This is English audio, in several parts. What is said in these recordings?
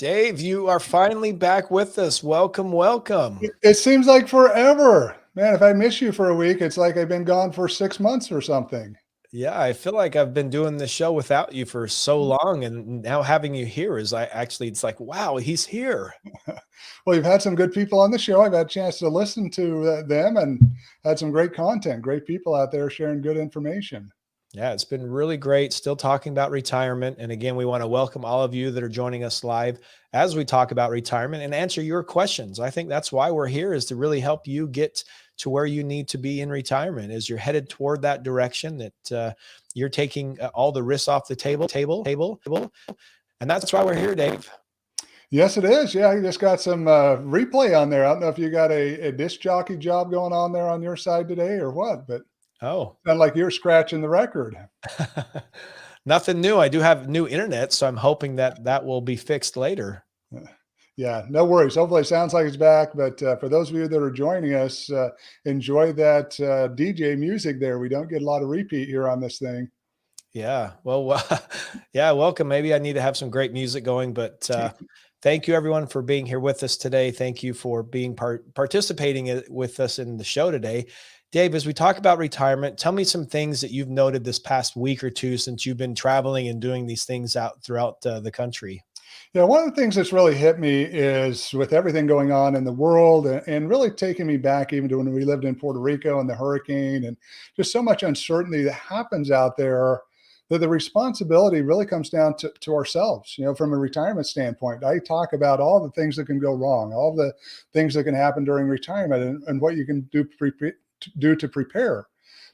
Dave, you are finally back with us. Welcome, welcome. It seems like forever. Man, if I miss you for a week, it's like I've been gone for 6 months or something. Yeah, I feel like I've been doing this show without you for so long, and now having you here is it's like, wow, he's here. Well, you've had some good people on the show. I've had a chance to listen to them and had some great content, great people out there sharing good information. Yeah, it's been really great. Still talking about retirement. And again, we want to welcome all of you that are joining us live as we talk about retirement and answer your questions. I think that's why we're here, is to really help you get to where you need to be in retirement as you're headed toward that direction, that you're taking all the risks off the table. And that's why we're here, Dave. Yes, it is. Yeah, you just got some replay on there. I don't know if you got a disc jockey job going on there on your side today or what, but Oh, sound like you're scratching the record. nothing new. I do have new internet, so I'm hoping that that will be fixed later. Yeah, no worries. Hopefully, it sounds like it's back. But for those of you that are joining us, enjoy that DJ music there. We don't get a lot of repeat here on this thing. Yeah. Well, yeah, welcome. Maybe I need to have some great music going, but thank you everyone for being here with us today. Thank you for being participating with us in the show today. Dave, as we talk about retirement, tell me some things that you've noted this past week or two since you've been traveling and doing these things out throughout the country. Yeah, one of the things that's really hit me is with everything going on in the world and really taking me back even to when we lived in Puerto Rico and the hurricane and just so much uncertainty that happens out there, that the responsibility really comes down to ourselves, from a retirement standpoint. I talk about all the things that can go wrong, all the things that can happen during retirement and what you can do to prepare.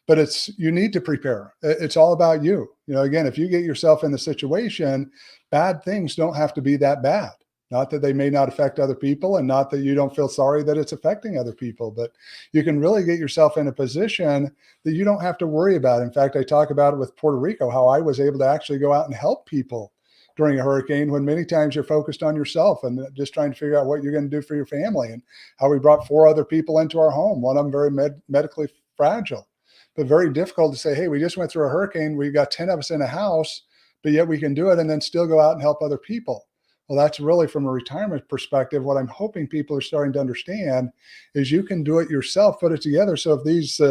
But you need to prepare. It's all about you. Again, if you get yourself in the situation, bad things don't have to be that bad. Not that they may not affect other people, and not that you don't feel sorry that it's affecting other people, but you can really get yourself in a position that you don't have to worry about. In fact, I talk about it with Puerto Rico, how I was able to actually go out and help people during a hurricane, when many times you're focused on yourself and just trying to figure out what you're going to do for your family. And how we brought 4 other people into our home, one of them very medically fragile, but very difficult to say, hey, we just went through a hurricane. We got 10 of us in a house, but yet we can do it and then still go out and help other people. Well, that's really, from a retirement perspective, what I'm hoping people are starting to understand is you can do it yourself, put it together. So if these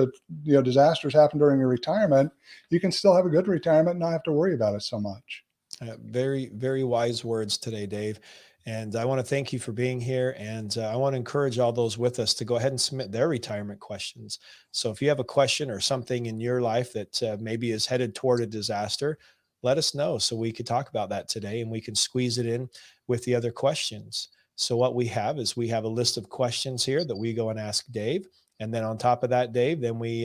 disasters happen during your retirement, you can still have a good retirement and not have to worry about it so much. Very, very wise words today, Dave. And I want to thank you for being here. And I want to encourage all those with us to go ahead and submit their retirement questions. So if you have a question or something in your life that maybe is headed toward a disaster, let us know so we could talk about that today and we can squeeze it in with the other questions. So what we have is we have a list of questions here that we go and ask Dave. And then on top of that, Dave, then we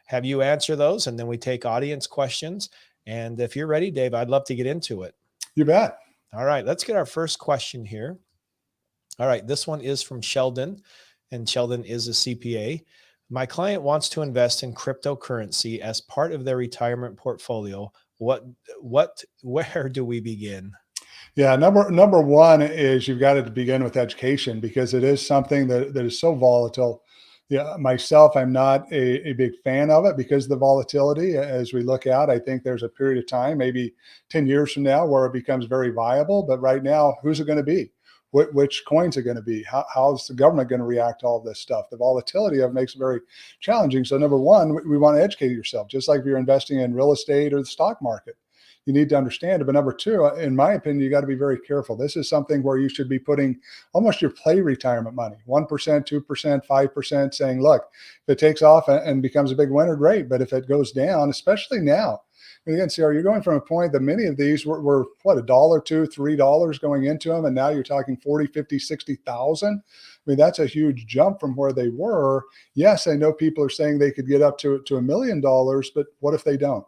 have you answer those, and then we take audience questions. And if you're ready, Dave, I'd love to get into it. You bet. All right, let's get our first question here. All right, this one is from Sheldon, and Sheldon is a CPA. My client wants to invest in cryptocurrency as part of their retirement portfolio. Where do we begin? Yeah, number one is you've got to begin with education, because it is something that is so volatile. Yeah, myself, I'm not a big fan of it because of the volatility. As we look out, I think there's a period of time, maybe 10 years from now, where it becomes very viable. But right now, who's it going to be? Which coins are going to be? How's the government going to react to all this stuff? The volatility of it makes it very challenging. So number one, we want to educate yourself, just like if you're investing in real estate or the stock market. You need to understand it. But number two, in my opinion, you got to be very careful. This is something where you should be putting almost your play retirement money, 1%, 2%, 5%, saying, look, if it takes off and becomes a big winner, great. But if it goes down, especially now, and again, see, you're going from a point that many of these were what, $1, $2, $3 going into them. And now you're talking 40, 50, 60,000. I mean, that's a huge jump from where they were. Yes, I know people are saying they could get up to $1 million, but what if they don't?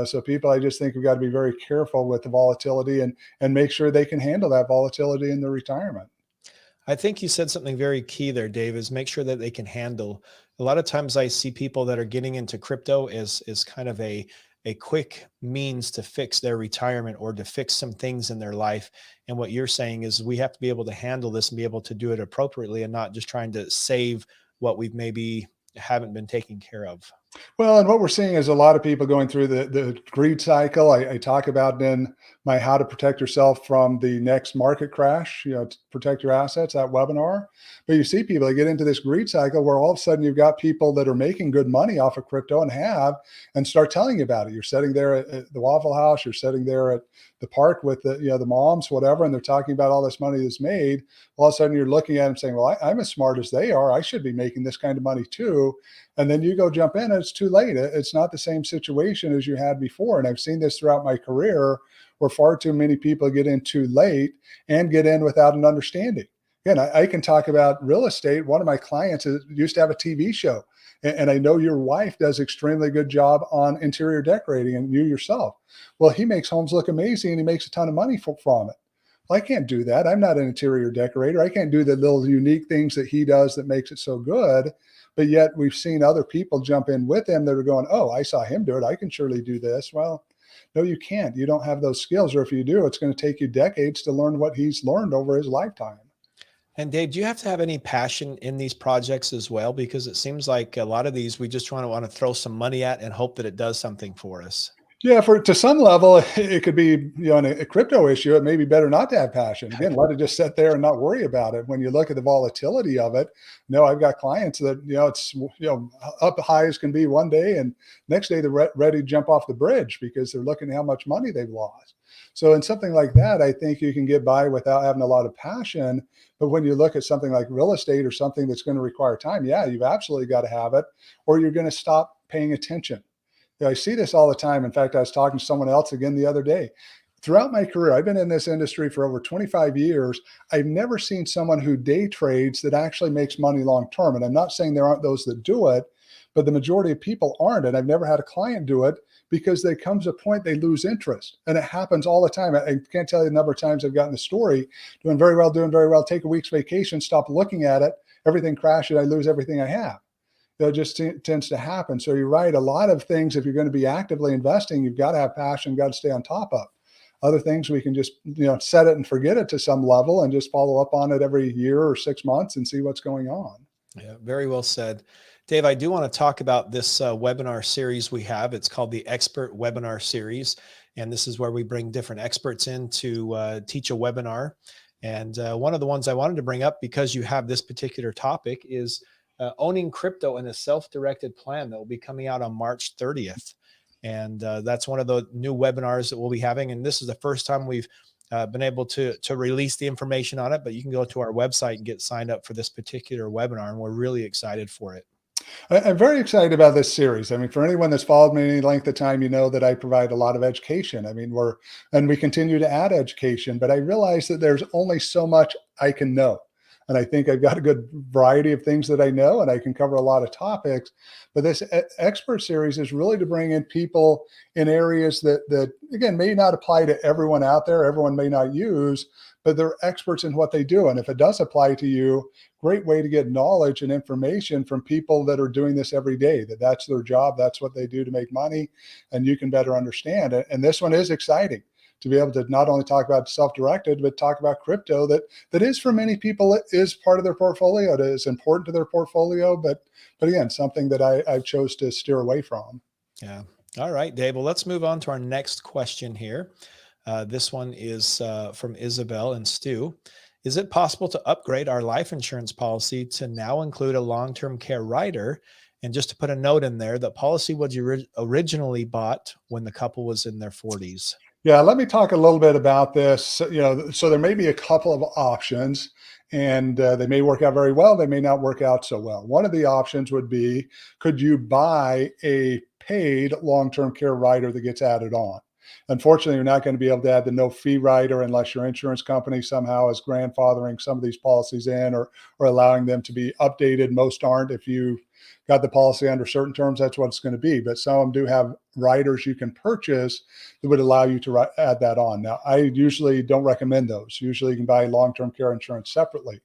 So people, I just think we've got to be very careful with the volatility and make sure they can handle that volatility in their retirement. I think you said something very key there, Dave, is make sure that they can handle. A lot of times I see people that are getting into crypto as kind of a quick means to fix their retirement or to fix some things in their life. And what you're saying is we have to be able to handle this and be able to do it appropriately and not just trying to save what we've maybe haven't been taken care of. Well, and what we're seeing is a lot of people going through the greed cycle. I talk about in my How to Protect Yourself from the Next Market Crash, to protect your assets, that webinar. But you see people that get into this greed cycle where all of a sudden you've got people that are making good money off of crypto and start telling you about it. You're sitting there at the Waffle House, you're sitting there at the park with the moms, whatever, and they're talking about all this money that's made. All of a sudden you're looking at them saying, well, I'm as smart as they are. I should be making this kind of money too. And then you go jump in and it's too late. It's not the same situation as you had before. And I've seen this throughout my career where far too many people get in too late and get in without an understanding. Again, I can talk about real estate. One of my clients used to have a TV show. And I know your wife does extremely good job on interior decorating, and you yourself. Well, he makes homes look amazing and he makes a ton of money from it. Well, I can't do that. I'm not an interior decorator. I can't do the little unique things that he does that makes it so good. But yet we've seen other people jump in with him that are going, oh, I saw him do it. I can surely do this. Well, no, you can't. You don't have those skills. Or if you do, it's going to take you decades to learn what he's learned over his lifetime. And Dave, do you have to have any passion in these projects as well? Because it seems like a lot of these we just want to throw some money at and hope that it does something for us. Yeah, to some level, it could be, a crypto issue. It may be better not to have passion. Again, let it just sit there and not worry about it. When you look at the volatility of it, I've got clients that, it's, up high as can be one day, and next day they're ready to jump off the bridge because they're looking at how much money they've lost. So in something like that, I think you can get by without having a lot of passion. But when you look at something like real estate or something that's going to require time, yeah, you've absolutely got to have it, or you're going to stop paying attention. I see this all the time. In fact, I was talking to someone else again the other day. Throughout my career, I've been in this industry for over 25 years. I've never seen someone who day trades that actually makes money long term. And I'm not saying there aren't those that do it, but the majority of people aren't. And I've never had a client do it because there comes a point they lose interest. And it happens all the time. I can't tell you the number of times I've gotten the story, doing very well, take a week's vacation, stop looking at it, everything crashes, I lose everything I have. It just tends to happen. So you're right. A lot of things, if you're going to be actively investing, you've got to have passion, got to stay on top of. Other things we can just, set it and forget it to some level and just follow up on it every year or 6 months and see what's going on. Yeah, very well said. Dave, I do want to talk about this webinar series we have. It's called the Expert Webinar Series. And this is where we bring different experts in to teach a webinar. And one of the ones I wanted to bring up, because you have this particular topic, is owning crypto in a self-directed plan that will be coming out on March 30th. And that's one of the new webinars that we'll be having. And this is the first time we've been able to release the information on it, but you can go to our website and get signed up for this particular webinar. And we're really excited for it. I'm very excited about this series. I mean, for anyone that's followed me any length of time, you know that I provide a lot of education. I mean, we continue to add education, but I realize that there's only so much I can know. And I think I've got a good variety of things that I know, and I can cover a lot of topics. But this expert series is really to bring in people in areas that again, may not apply to everyone out there. Everyone may not use, but they're experts in what they do. And if it does apply to you, great way to get knowledge and information from people that are doing this every day, that's their job. That's what they do to make money. And you can better understand it. And this one is exciting, to be able to not only talk about self-directed, but talk about crypto that is for many people, it is part of their portfolio. It is important to their portfolio, but again, something that I chose to steer away from. Yeah. All right, Dave. Well, let's move on to our next question here. This one is from Isabel and Stu. Is it possible to upgrade our life insurance policy to now include a long-term care rider? And just to put a note in there, the policy was originally bought when the couple was in their 40s. Yeah, let me talk a little bit about this. So there may be a couple of options, and they may work out very well. They may not work out so well. One of the options would be, could you buy a paid long-term care rider that gets added on? Unfortunately, you're not going to be able to add the no fee rider unless your insurance company somehow is grandfathering some of these policies in or allowing them to be updated. Most aren't. If you got the policy under certain terms, that's what it's going to be. But some of them do have riders you can purchase that would allow you to add that on. Now, I usually don't recommend those. Usually you can buy long-term care insurance separately.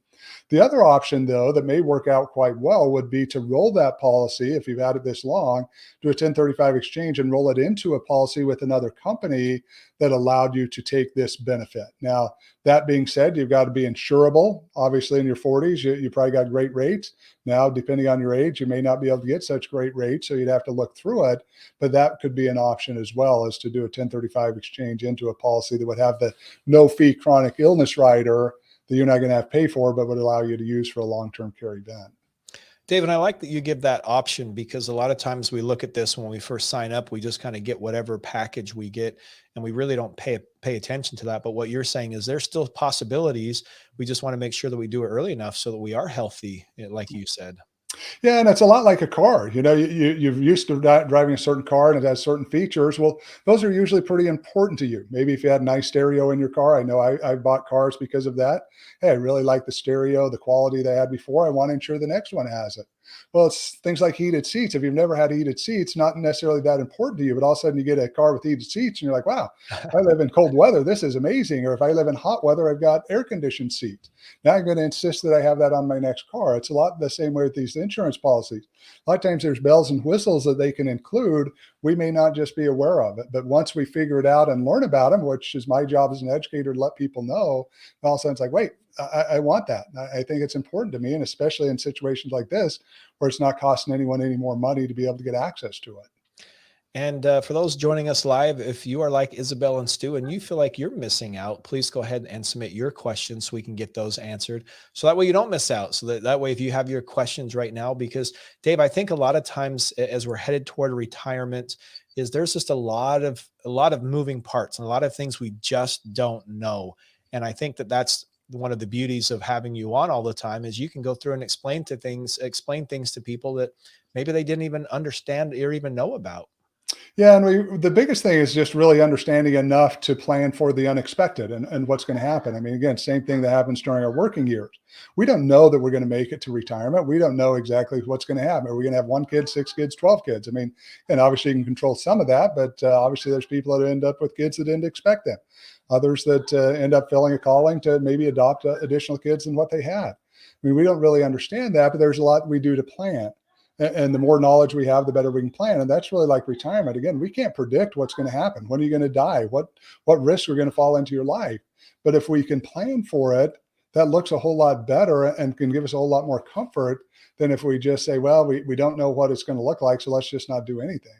The other option, though, that may work out quite well would be to roll that policy, if you've had it this long, do a 1035 exchange and roll it into a policy with another company that allowed you to take this benefit. Now, that being said, you've got to be insurable. Obviously, in your 40s, you probably got great rates. Now, depending on your age, you may not be able to get such great rates, so you'd have to look through it. But that could be an option as well, as to do a 1035 exchange into a policy that would have the no fee chronic illness rider that you're not going to have to pay for, but would allow you to use for a long-term care event. David, I like that you give that option, because a lot of times we look at this when we first sign up, we just kind of get whatever package we get, and we really don't pay attention to that. But what you're saying is there's still possibilities. We just want to make sure that we do it early enough so that we are healthy, like you said. Yeah, and it's a lot like a car. You're used to driving a certain car and it has certain features. Well, those are usually pretty important to you. Maybe if you had a nice stereo in your car. I know I bought cars because of that. Hey, I really like the stereo, the quality they had before. I want to ensure the next one has it. Well, it's things like heated seats. If you've never had heated seats, not necessarily that important to you, but all of a sudden you get a car with heated seats and you're like, wow, I live in cold weather. This is amazing. Or if I live in hot weather, I've got air conditioned seats. Now I'm going to insist that I have that on my next car. It's a lot the same way with these insurance policies. A lot of times there's bells and whistles that they can include. We may not just be aware of it, but once we figure it out and learn about them, which is my job as an educator to let people know, all of a sudden it's like, wait, I want that. I think it's important to me, and especially in situations like this, where it's not costing anyone any more money to be able to get access to it. And for those joining us live, if you are like Isabel and Stu and you feel like you're missing out, please go ahead and submit your questions so we can get those answered. So that way you don't miss out. So that way, if you have your questions right now, because Dave, I think a lot of times as we're headed toward retirement, is there's just a lot of moving parts and a lot of things we just don't know. And I think that that's one of the beauties of having you on all the time, is you can go through and explain things to people that maybe they didn't even understand or even know about. Yeah, and the biggest thing is just really understanding enough to plan for the unexpected and what's going to happen. I mean, again, same thing that happens during our working years. We don't know that we're going to make it to retirement. We don't know exactly what's going to happen. Are we going to have 1 kid, 6 kids, 12 kids? I mean, and obviously you can control some of that, but obviously there's people that end up with kids that didn't expect them. Others that end up feeling a calling to maybe adopt additional kids than what they had. I mean, we don't really understand that, but there's a lot we do to plan. And the more knowledge we have, the better we can plan. And that's really like retirement. Again, we can't predict what's going to happen. When are you going to die? What risks are going to fall into your life? But if we can plan for it, that looks a whole lot better and can give us a whole lot more comfort than if we just say, well, we don't know what it's going to look like, so let's just not do anything.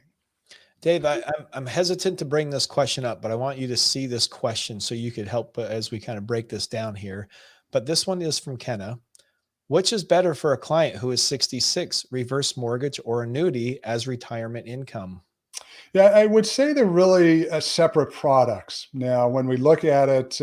Dave, I'm hesitant to bring this question up, but I want you to see this question so you could help as we kind of break this down here. But this one is from Kenna. Which is better for a client who is 66, reverse mortgage or annuity as retirement income? Yeah, I would say they're really separate products. Now, when we look at it,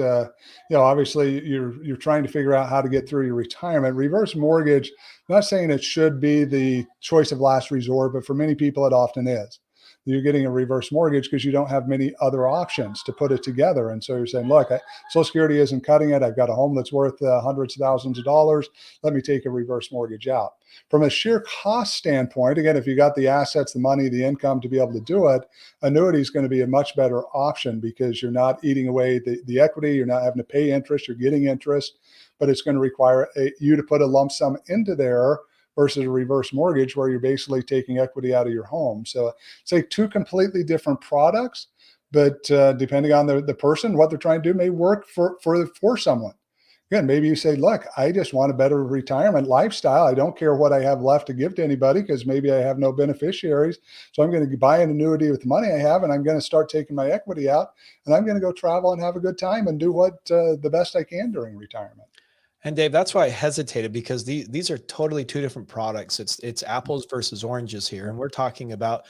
obviously you're trying to figure out how to get through your retirement. Reverse mortgage, I'm not saying it should be the choice of last resort, but for many people it often is. You're getting a reverse mortgage because you don't have many other options to put it together. And so you're saying, look, Social Security isn't cutting it. I've got a home that's worth hundreds of thousands of dollars. Let me take a reverse mortgage out. From a sheer cost standpoint, again, if you got the assets, the money, the income to be able to do it, annuity is going to be a much better option because you're not eating away the equity. You're not having to pay interest. You're getting interest, but it's going to require you to put a lump sum into there versus a reverse mortgage where you're basically taking equity out of your home. So it's like 2 completely different products, but depending on the person, what they're trying to do may work for someone. Again, maybe you say, look, I just want a better retirement lifestyle. I don't care what I have left to give to anybody because maybe I have no beneficiaries. So I'm going to buy an annuity with the money I have, and I'm going to start taking my equity out, and I'm going to go travel and have a good time and do what the best I can during retirement. And Dave, that's why I hesitated, because these are totally 2 different products. It's apples versus oranges here. And we're talking about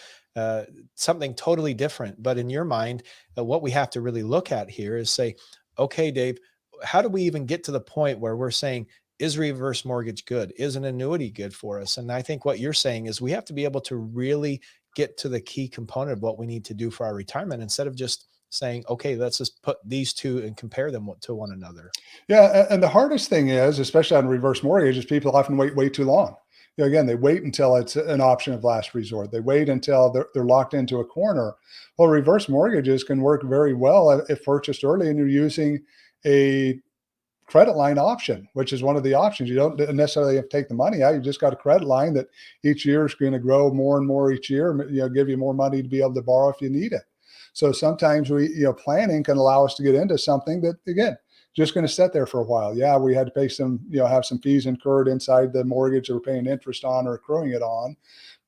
something totally different. But in your mind, what we have to really look at here is say, okay, Dave, how do we even get to the point where we're saying, is reverse mortgage good? Is an annuity good for us? And I think what you're saying is we have to be able to really get to the key component of what we need to do for our retirement, instead of just saying, okay, let's just put these 2 and compare them to one another. Yeah, and the hardest thing is, especially on reverse mortgage, is people often wait way too long. Again, they wait until it's an option of last resort. They wait until they're locked into a corner. Well, reverse mortgages can work very well if purchased early and you're using a credit line option, which is one of the options. You don't necessarily have to take the money out. You just got a credit line that each year is going to grow more and more each year, give you more money to be able to borrow if you need it. So sometimes planning can allow us to get into something that, again, just going to sit there for a while. Yeah, we had to pay some, have some fees incurred inside the mortgage that we're paying interest on or accruing it on.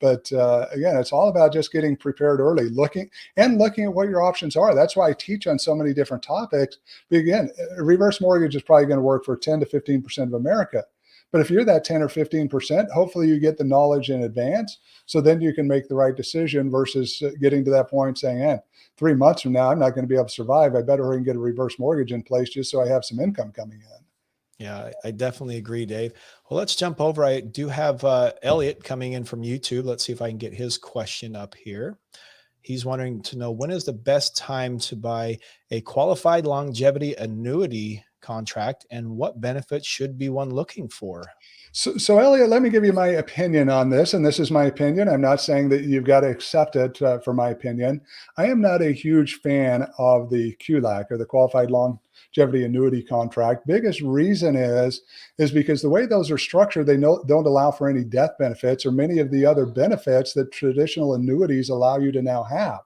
But again, it's all about just getting prepared early, looking at what your options are. That's why I teach on so many different topics. But again, a reverse mortgage is probably going to work for 10 to 15% of America. But if you're that 10 or 15%, hopefully you get the knowledge in advance. So then you can make the right decision versus getting to that point saying, 3 months from now, I'm not going to be able to survive. I better hurry and get a reverse mortgage in place just so I have some income coming in. Yeah, I definitely agree, Dave. Well, let's jump over. I do have Elliot coming in from YouTube. Let's see if I can get his question up here. He's wanting to know, when is the best time to buy a qualified longevity annuity contract, and what benefits should be one looking for? So Elliot, let me give you my opinion on this. And this is my opinion. I'm not saying that you've got to accept it for my opinion. I am not a huge fan of the QLAC, or the qualified longevity annuity contract. Biggest reason is because the way those are structured, they don't allow for any death benefits or many of the other benefits that traditional annuities allow you to now have.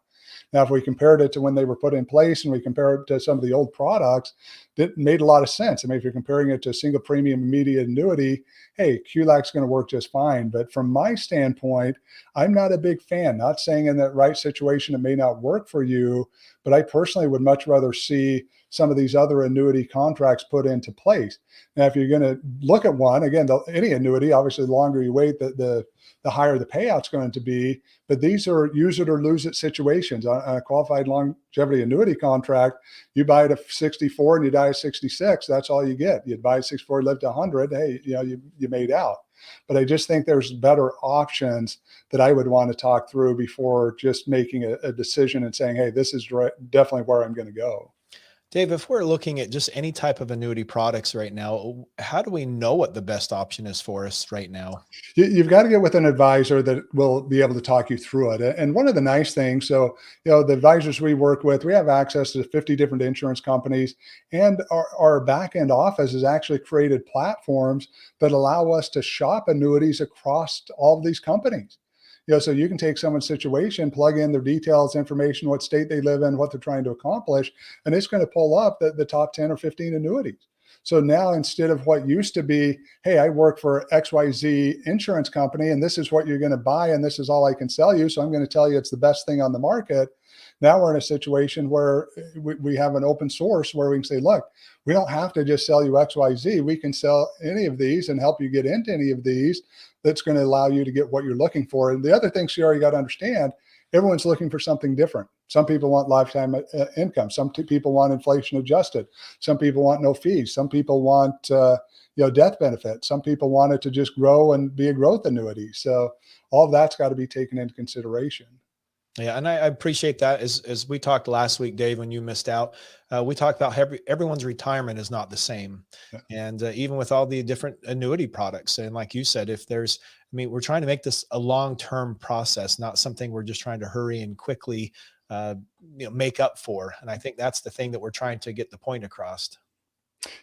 Now, if we compared it to when they were put in place and we compare it to some of the old products, that made a lot of sense. I mean, if you're comparing it to a single premium immediate annuity, hey, QLAC's going to work just fine. But from my standpoint, I'm not a big fan. Not saying in that right situation it may not work for you, but I personally would much rather see some of these other annuity contracts put into place. Now, if you're going to look at one, again, any annuity, obviously, the longer you wait, the higher the payout's going to be. But these are use it or lose it situations. On a qualified longevity annuity contract, you buy it at 64 and you die at 66. That's all you get. You'd buy at 64, live to 100. Hey, you made out. But I just think there's better options that I would want to talk through before just making a decision and saying, hey, this is definitely where I'm going to go. Dave, if we're looking at just any type of annuity products right now, how do we know what the best option is for us right now? You've got to get with an advisor that will be able to talk you through it. And one of the nice things, so, the advisors we work with, we have access to 50 different insurance companies, and our back end office has actually created platforms that allow us to shop annuities across all of these companies. So you can take someone's situation, plug in their details, information, what state they live in, what they're trying to accomplish, and it's going to pull up the top 10 or 15 annuities. So now, instead of what used to be, hey, I work for XYZ insurance company, and this is what you're going to buy, and this is all I can sell you, so I'm going to tell you it's the best thing on the market. Now we're in a situation where we have an open source where we can say, look, we don't have to just sell you XYZ. We can sell any of these and help you get into any of these. That's going to allow you to get what you're looking for. And the other thing, Sierra, you got to understand, everyone's looking for something different. Some people want lifetime income. Some people want inflation adjusted. Some people want no fees. Some people want death benefits. Some people want it to just grow and be a growth annuity. So all of that's got to be taken into consideration. Yeah, and I appreciate that. As we talked last week, Dave, when you missed out, we talked about everyone's retirement is not the same. Yeah. And even with all the different annuity products, and like you said, we're trying to make this a long-term process, not something we're just trying to hurry and quickly make up for. And I think that's the thing that we're trying to get the point across.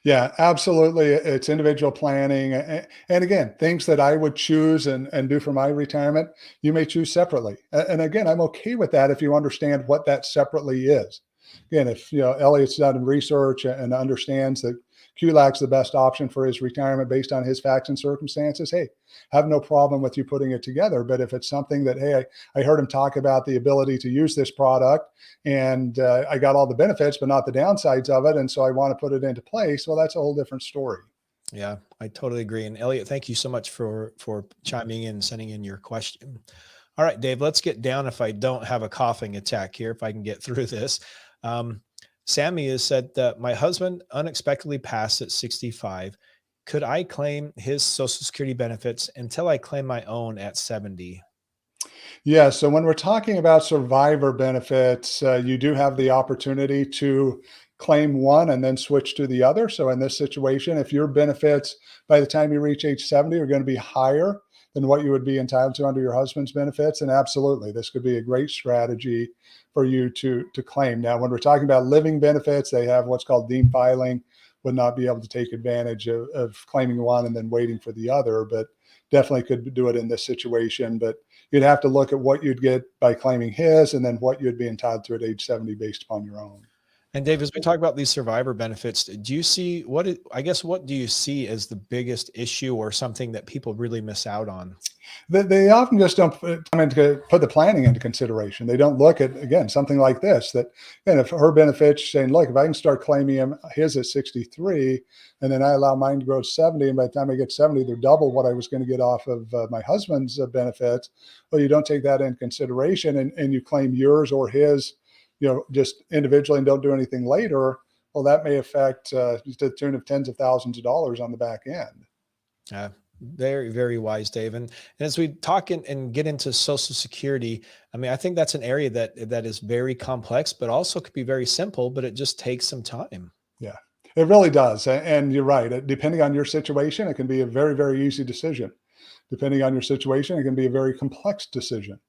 Yeah, absolutely. It's individual planning. And again, things that I would choose and do for my retirement, you may choose separately. And again, I'm okay with that if you understand what that separately is. Again, if Elliot's done research and understands that QLAC's the best option for his retirement based on his facts and circumstances, hey, have no problem with you putting it together. But if it's something that, hey, I heard him talk about the ability to use this product and I got all the benefits, but not the downsides of it, and so I want to put it into place, well, that's a whole different story. Yeah, I totally agree. And Elliot, thank you so much for chiming in and sending in your question. All right, Dave, let's get down. If I don't have a coughing attack here, if I can get through this. Sammy has said that my husband unexpectedly passed at 65. Could I claim his Social Security benefits until I claim my own at 70? Yeah. So when we're talking about survivor benefits, you do have the opportunity to claim one and then switch to the other. So in this situation, if your benefits by the time you reach age 70 are going to be higher than what you would be entitled to under your husband's benefits, and absolutely, this could be a great strategy for you to claim. Now, when we're talking about living benefits, they have what's called deemed filing, would not be able to take advantage of claiming one and then waiting for the other, but definitely could do it in this situation. But you'd have to look at what you'd get by claiming his and then what you'd be entitled to at age 70 based upon your own. And Dave, as we talk about these survivor benefits, do you see what do you see as the biggest issue or something that people really miss out on? They often just don't put the planning into consideration. They don't look at, again, something like this, that, and if her benefits saying, look, if I can start claiming his at 63, and then I allow mine to grow to 70, and by the time I get 70, they're double what I was going to get off of my husband's benefits. Well, you don't take that into consideration, and you claim yours or his, just individually and don't do anything later. Well, that may affect to the tune of tens of thousands of dollars on the back end. Very, very wise, Dave. And as we talk and get into Social Security, I mean, I think that's an area that is very complex, but also could be very simple, but it just takes some time. Yeah, it really does. And you're right. Depending on your situation, it can be a very, very easy decision. Depending on your situation, it can be a very complex decision.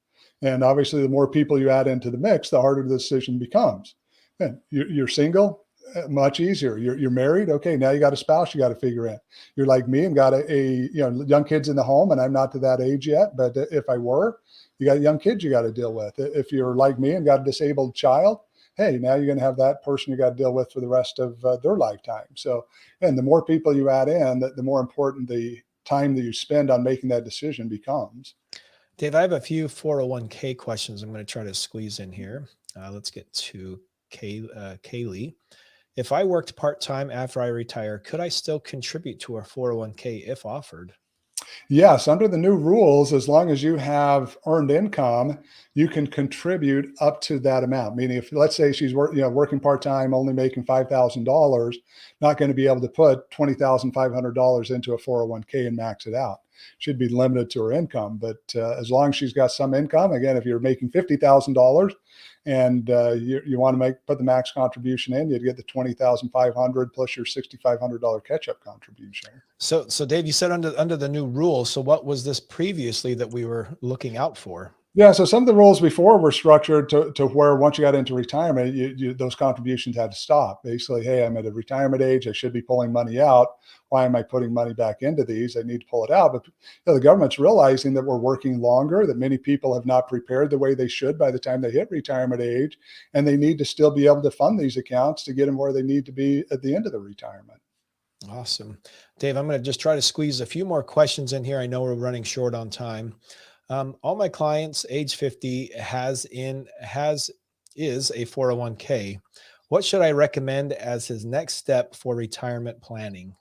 And obviously, the more people you add into the mix, the harder the decision becomes. And you're single, much easier. You're married. Okay. Now you got a spouse you got to figure in. You're like me and got a young kids in the home, and I'm not to that age yet. But if I were, you got young kids you got to deal with. If you're like me and got a disabled child, hey, now you're going to have that person you got to deal with for the rest of their lifetime. So, and the more people you add in, the more important the time that you spend on making that decision becomes. Dave, I have a few 401k questions I'm going to try to squeeze in here. Let's get to Kaylee. If I worked part-time after I retire, could I still contribute to a 401k if offered? Yes, under the new rules, as long as you have earned income, you can contribute up to that amount. Meaning, if let's say she's working part time, only making $5,000, not going to be able to put $20,500 into a 401k and max it out. Should be limited to her income. But as long as she's got some income, again, if you're making $50,000 and you want to put the max contribution in, you'd get the $20,500 plus your $6,500 catch-up contribution. So Dave, you said under the new rules. So what was this previously that we were looking out for? Yeah, so some of the rules before were structured to where once you got into retirement, those contributions had to stop. Basically, hey, I'm at a retirement age. I should be pulling money out. Why am I putting money back into these? I need to pull it out. But the government's realizing that we're working longer, that many people have not prepared the way they should by the time they hit retirement age, and they need to still be able to fund these accounts to get them where they need to be at the end of the retirement. Awesome. Dave, I'm going to just try to squeeze a few more questions in here. I know we're running short on time. All my clients age 50 is a 401k. What should I recommend as his next step for retirement planning?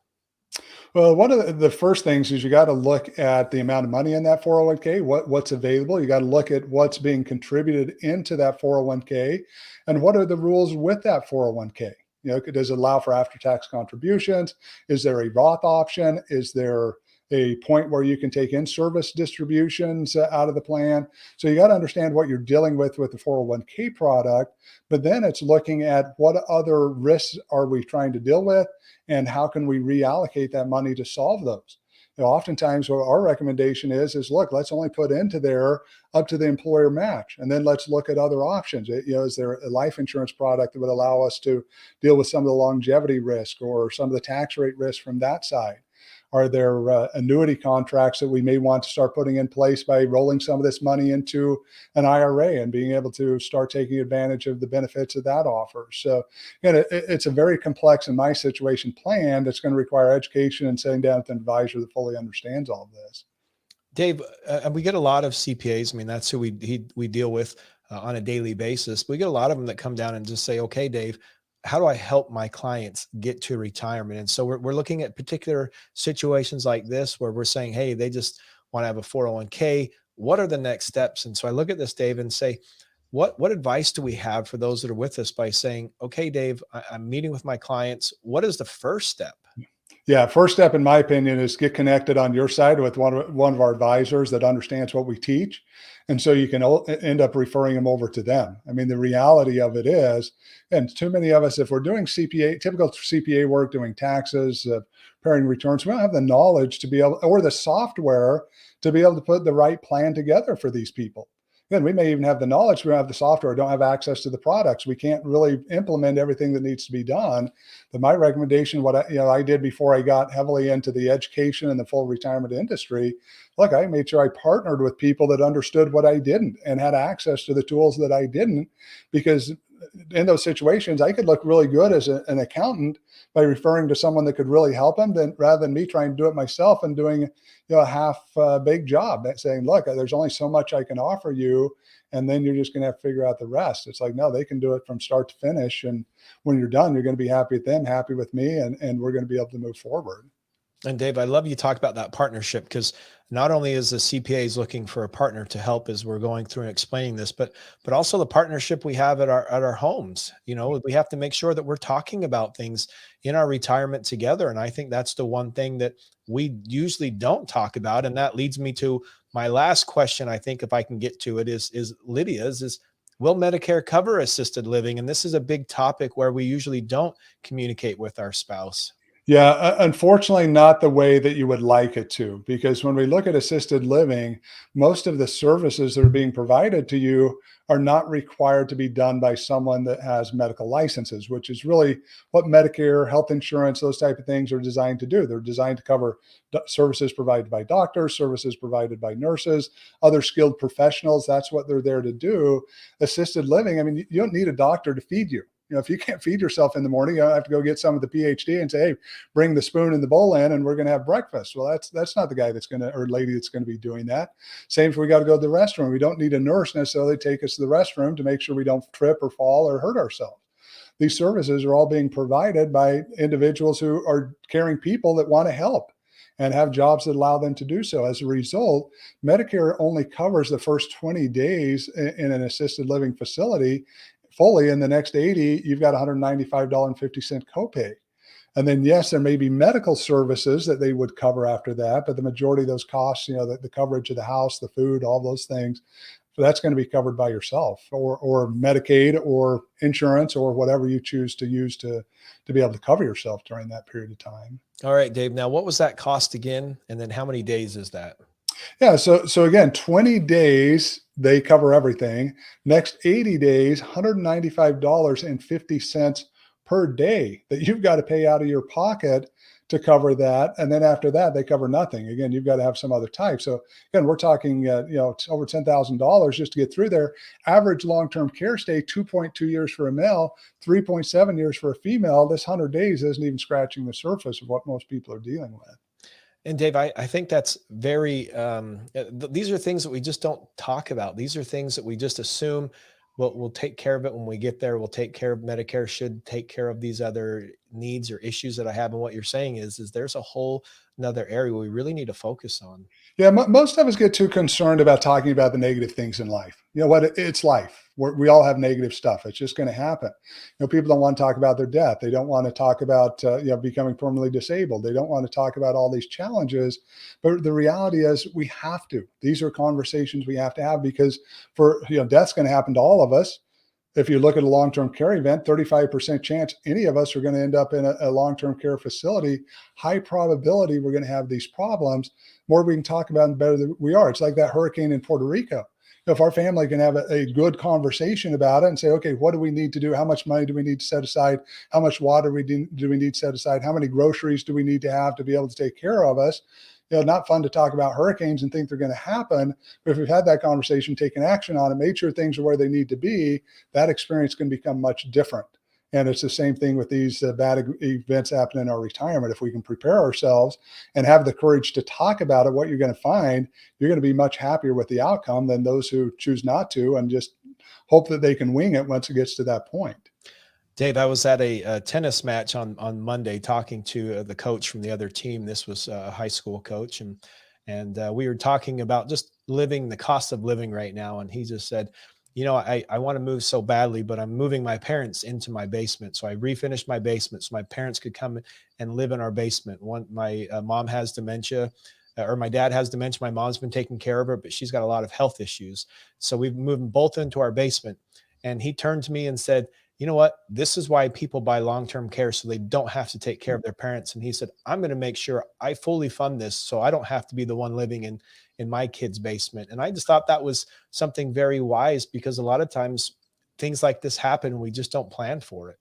Well, one of the first things is you got to look at the amount of money in that 401k, what's available. You got to look at what's being contributed into that 401k and what are the rules with that 401k. Does it allow for after-tax contributions? Is there a Roth option? Is there a point where you can take in-service distributions out of the plan? So you got to understand what you're dealing with the 401k product, but then it's looking at what other risks are we trying to deal with and how can we reallocate that money to solve those. Oftentimes what our recommendation is look, let's only put into there up to the employer match. And then let's look at other options. Is there a life insurance product that would allow us to deal with some of the longevity risk or some of the tax rate risk from that side? Are there annuity contracts that we may want to start putting in place by rolling some of this money into an IRA and being able to start taking advantage of the benefits that that offers? So again, it's a very complex, in my situation, plan that's going to require education and sitting down with an advisor that fully understands all of this. Dave, and we get a lot of CPAs. I mean, that's who we deal with on a daily basis. We get a lot of them that come down and just say, okay, Dave, how do I help my clients get to retirement? And so we're looking at particular situations like this where we're saying, hey, they just want to have a 401k. What are the next steps? And so I look at this, Dave, and say, what advice do we have for those that are with us by saying, okay, Dave, I'm meeting with my clients. What is the first step? Yeah, first step, in my opinion, is get connected on your side with one of our advisors that understands what we teach. And so you can end up referring them over to them. I mean, the reality of it is, and too many of us, if we're doing typical CPA work, doing taxes, preparing returns, we don't have the knowledge to be able, or the software to be able to put the right plan together for these people. again, we may even have the knowledge, we don't have the software, don't have access to the products. We can't really implement everything that needs to be done. But my recommendation, what I did before I got heavily into the education and the full retirement industry, look, I made sure I partnered with people that understood what I didn't and had access to the tools that I didn't, because in those situations, I could look really good as an accountant by referring to someone that could really help them, than rather than me trying to do it myself and doing a half big job. That saying, look, there's only so much I can offer you, and then you're just going to have to figure out the rest. It's like, no, they can do it from start to finish, and when you're done, you're going to be happy with them, happy with me, and we're going to be able to move forward. And Dave, I love you talk about that partnership, because not only is the CPAs looking for a partner to help as we're going through and explaining this, but also the partnership we have at our homes. We have to make sure that we're talking about things in our retirement together. And I think that's the one thing that we usually don't talk about. And that leads me to my last question. I think if I can get to it is Lydia's is, will Medicare cover assisted living? And this is a big topic where we usually don't communicate with our spouse. Yeah, unfortunately, not the way that you would like it to, because when we look at assisted living, most of the services that are being provided to you are not required to be done by someone that has medical licenses, which is really what Medicare, health insurance, those type of things are designed to do. They're designed to cover services provided by doctors, services provided by nurses, other skilled professionals. That's what they're there to do. Assisted living, I mean, you don't need a doctor to feed you. If you can't feed yourself in the morning, you don't have to go get some of the PhD and say, hey, bring the spoon and the bowl in and we're going to have breakfast. Well, that's not the guy that's going to, or lady that's going to be doing that. Same if we got to go to the restroom. We don't need a nurse necessarily to take us to the restroom to make sure we don't trip or fall or hurt ourselves. These services are all being provided by individuals who are caring people that want to help and have jobs that allow them to do so. As a result, Medicare only covers the first 20 days in an assisted living facility fully. In the next 80, you've got $195.50 copay. And then, yes, there may be medical services that they would cover after that, but the majority of those costs, the coverage of the house, the food, all those things, so that's going to be covered by yourself or Medicaid or insurance or whatever you choose to use to be able to cover yourself during that period of time. All right, Dave. Now, what was that cost again? And then how many days is that? Yeah. So again, 20 days, they cover everything. Next 80 days, $195.50 per day that you've got to pay out of your pocket to cover that. And then after that, they cover nothing. Again, you've got to have some other type. So again, we're talking, it's over $10,000 just to get through there. Average long-term care stay, 2.2 years for a male, 3.7 years for a female. This 100 days isn't even scratching the surface of what most people are dealing with. And Dave, I think that's very, these are things that we just don't talk about. These are things that we just assume we'll take care of it when we get there. We'll take care of Medicare, should take care of these other needs or issues that I have. And what you're saying is there's a whole another area we really need to focus on. Yeah, most of us get too concerned about talking about the negative things in life. You know what? It's life. We all have negative stuff. It's just going to happen. People don't want to talk about their death. They don't want to talk about becoming permanently disabled. They don't want to talk about all these challenges. But the reality is, we have to. These are conversations we have to have, because death's going to happen to all of us. If you look at a long-term care event, 35% chance any of us are going to end up in a long-term care facility. High probability we're going to have these problems. More we can talk about, the better that we are. It's like that hurricane in Puerto Rico. If our family can have a good conversation about it and say, okay, what do we need to do? How much money do we need to set aside? How much water do we need to set aside? How many groceries do we need to have to be able to take care of us? Not fun to talk about hurricanes and think they're going to happen. But if we've had that conversation, taken action on it, made sure things are where they need to be, that experience can become much different. And it's the same thing with these bad events happening in our retirement. If we can prepare ourselves and have the courage to talk about it, what you're going to find, you're going to be much happier with the outcome than those who choose not to and just hope that they can wing it once it gets to that point. Dave, I was at a tennis match on Monday talking to the coach from the other team. This was a high school coach. And we were talking about just the cost of living right now. And he just said, I want to move so badly, but I'm moving my parents into my basement. So I refinished my basement so my parents could come and live in our basement. My mom has dementia, or my dad has dementia. My mom's been taking care of her, but she's got a lot of health issues. So we've moved them both into our basement. And he turned to me and said, you know what? This is why people buy long-term care so they don't have to take care of their parents. And he said, I'm going to make sure I fully fund this so I don't have to be the one living in my kid's basement. And I just thought that was something very wise, because a lot of times things like this happen and we just don't plan for it.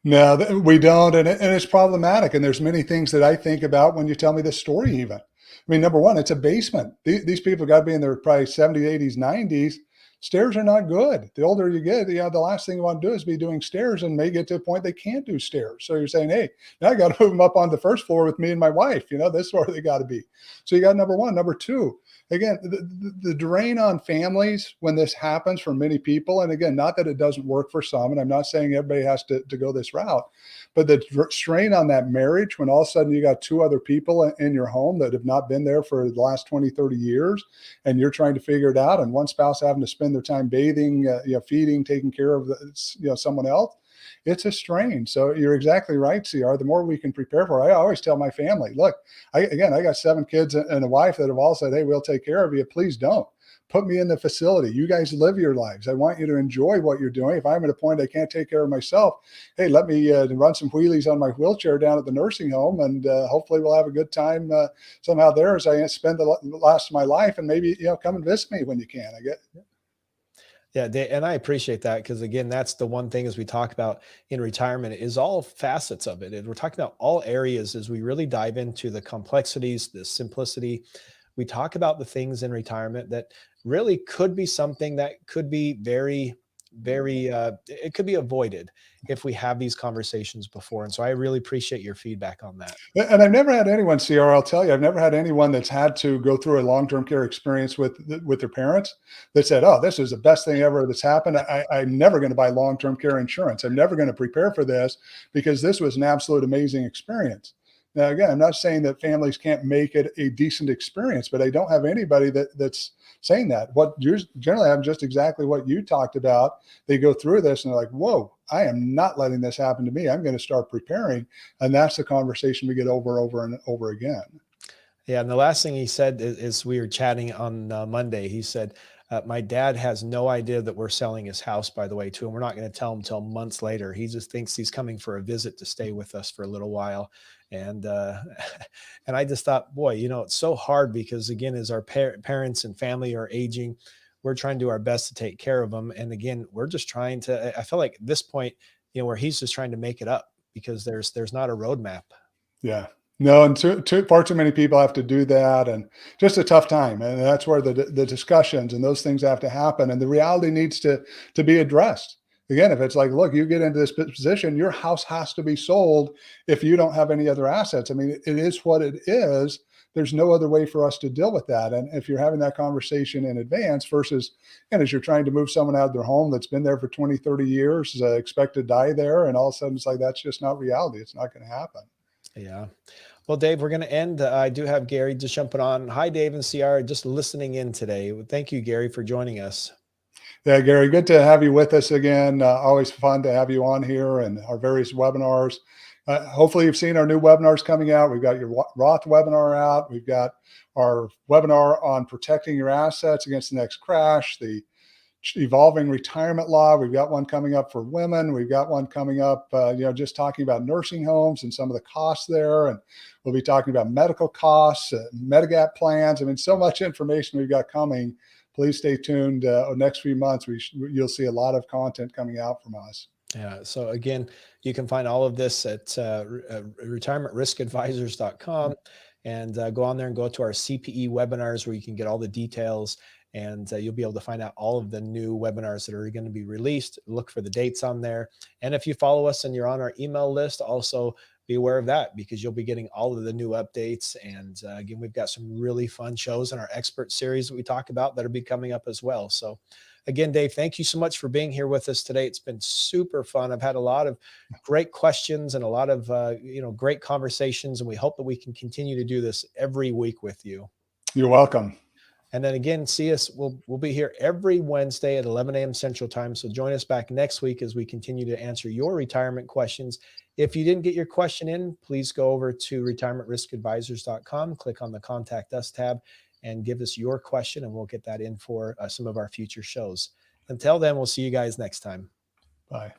No, we don't, and it's problematic. And there's many things that I think about when you tell me this story. Even, I mean, number one, it's a basement. These people got to be in their probably 70s, 80s, 90s. Stairs are not good. The older you get, the last thing you want to do is be doing stairs, and may get to a point they can't do stairs. So you're saying, hey, now I got to move them up on the first floor with me and my wife. This is where they got to be. So you got number one. Number two, again, the drain on families when this happens for many people, and again, not that it doesn't work for some, and I'm not saying everybody has to go this route, but the strain on that marriage when all of a sudden you got two other people in your home that have not been there for the last 20, 30 years, and you're trying to figure it out, and one spouse having to spend their time bathing, feeding, taking care of someone else. It's a strain. So you're exactly right, CR. The more we can prepare for it, I always tell my family, look, I got 7 kids and a wife that have all said, hey, we'll take care of you. Please don't put me in the facility. You guys live your lives. I want you to enjoy what you're doing. If I'm at a point I can't take care of myself, hey, let me run some wheelies on my wheelchair down at the nursing home, and hopefully we'll have a good time somehow there as I spend the last of my life. And maybe, come and visit me when you can. I get. Yeah, and I appreciate that, because again, that's the one thing as we talk about in retirement is all facets of it. And we're talking about all areas as we really dive into the complexities, the simplicity. We talk about the things in retirement that really could be something that could be very, very, it could be avoided if we have these conversations before. And so I really appreciate your feedback on that. And I've never had anyone, CR, I'll tell you, I've never had anyone that's had to go through a long-term care experience with their parents that said, oh, this is the best thing ever that's happened. I'm never going to buy long-term care insurance. I'm never going to prepare for this because this was an absolute amazing experience. Now, again, I'm not saying that families can't make it a decent experience, but I don't have anybody that's saying that. What generally happens, just exactly what you talked about. They go through this and they're like, whoa, I am not letting this happen to me. I'm going to start preparing. And that's the conversation we get over and over again. Yeah, and the last thing he said is we were chatting on Monday. He said, my dad has no idea that we're selling his house, by the way, too. And we're not going to tell him until months later. He just thinks he's coming for a visit to stay with us for a little while. And and I just thought, boy, it's so hard, because again, as our parents and family are aging, we're trying to do our best to take care of them. And again, we're just trying to, I feel like at this point, where he's just trying to make it up, because there's not a roadmap. Yeah. No, and far too many people have to do that, and just a tough time. And that's where the discussions and those things have to happen. And the reality needs to be addressed. Again, if it's like, look, you get into this position, your house has to be sold if you don't have any other assets. I mean, it is what it is. There's no other way for us to deal with that. And if you're having that conversation in advance versus, and as you're trying to move someone out of their home that's been there for 20, 30 years, expect to die there. And all of a sudden it's like, that's just not reality. It's not going to happen. Yeah. Well, Dave, we're going to end. I do have Gary just jumping on. Hi, Dave and CR, just listening in today. Thank you, Gary, for joining us. Yeah, Gary, good to have you with us again. Always fun to have you on here and our various webinars. Hopefully you've seen our new webinars coming out. We've got your Roth webinar out. We've got our webinar on protecting your assets against the next crash, the evolving retirement law. We've got one coming up for women. We've got one coming up, just talking about nursing homes and some of the costs there. And we'll be talking about medical costs, Medigap plans. I mean, so much information we've got coming. Please stay tuned. Next few months, you'll see a lot of content coming out from us. Yeah. So again, you can find all of this at retirementriskadvisors.com, and go on there and go to our CPE webinars where you can get all the details, and you'll be able to find out all of the new webinars that are going to be released. Look for the dates on there. And if you follow us and you're on our email list, also be aware of that, because you'll be getting all of the new updates. And again, we've got some really fun shows in our expert series that we talk about that'll be coming up as well. So again, Dave, thank you so much for being here with us today. It's been super fun. I've had a lot of great questions and a lot of great conversations, and we hope that we can continue to do this every week with you. You're welcome. And then again, see us. We'll be here every Wednesday at 11 a.m. Central Time. So join us back next week as we continue to answer your retirement questions. If you didn't get your question in, please go over to retirementriskadvisors.com, click on the Contact Us tab, and give us your question, and we'll get that in for some of our future shows. Until then, we'll see you guys next time. Bye.